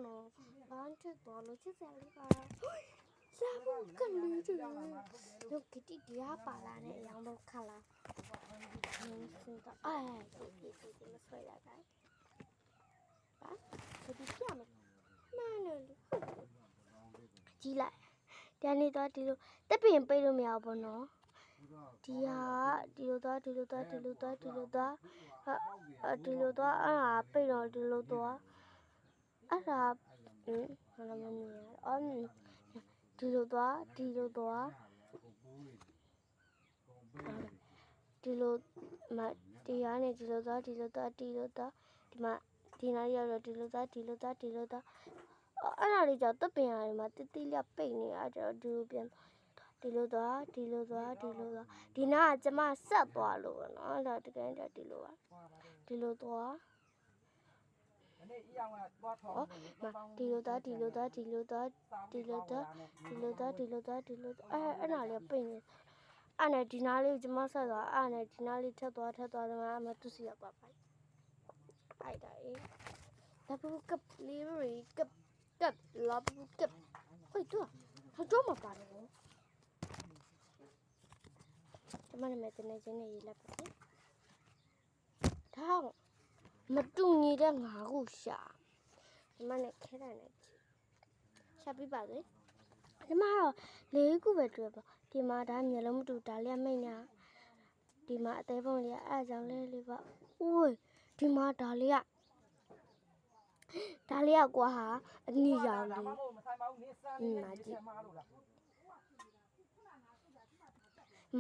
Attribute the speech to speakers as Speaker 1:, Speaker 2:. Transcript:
Speaker 1: နော်ဘာထက်သွားလို့ချစ်စရာလေးပါလာဖို့ကလေးတွေတို့ကတိတရားပါလာတဲ့အရောင်တော့ခလာစင်တော့ဒီမဆွဲရတာဟာဒီပြမယ်မှန်တယ်လို့ကြီးလိုက်တန်းနေတော့ဒီလိုတက်ပင်ပိတ်လို့မရဘူးပေါ့နော်ဒီဟာဒီလိုသွားဒီလိုသွားဒီလိုသွားဒီလိုသွားဒီလိုသွားအဲ့ဒါပိတ်တော့ဒီလိုသွားအဲ့ဒါဘာလို့မမြင်ရအောင်ဒီလိုသွားဒီလိုသွားဒီလိုမတရားနဲ့ဒီလိုသွားဒီလိုသွားဒီလိုသွားဒီမှာဒီနားရောက်တော့ဒီလိုသွားဒီလိုသွားဒီလိုသွားအဲ့ဒါလေးကြောင့်တက်ပင်ရတယ်မှာတိတိလေးပိတ်နေရတော့ဒီလိုပြန်ဒီလိုသွားဒီလိုသွားဒီလိုသွားဒီနားကကျမဆက်သွားလို့နော်အဲ့ဒါတကယ်တော့ဒီလိုပါဒီလိုသွားဒီလိုသွားဒီလိုသွားဒီလိုသွားဒီလိုသွားဒီလိုသွားဒီလိုသွားဒီလိုအဲ့ဒါလေးပိတ်နေအဲ့နဲ့ဒီနားလေးကျမဆက်သွားအဲ့နဲ့ဒီနားလေးထပ်သွားတယ်မှာအမသူစီရပါပါအဲ့ဒါအေးဒါဘူးကပ်လေးရီကပ်လာဘူးကပ်ဟိုတော့ဟာတော့မပါတယ်ကျမနာမည်တနေချင်းနဲ့ရေးလိုက်ပါမယ်ထောင်းမတူညီတဲ့ငါးခုရှာကျမနဲ့ခဲတယ်နဲ့ရှာပြပါစေကျမတော့၄ခုပဲတွေ့ပါဒီမှာဒါမျိုးလုံးမတူဒါလေးမိတ်ညာဒီမှာအသေးပုံးလေးအဲ့ကြောင့်လေးပါဦးဒီမှာဒါလေးကကွာဟာအနီရောင်လေးမာကြီး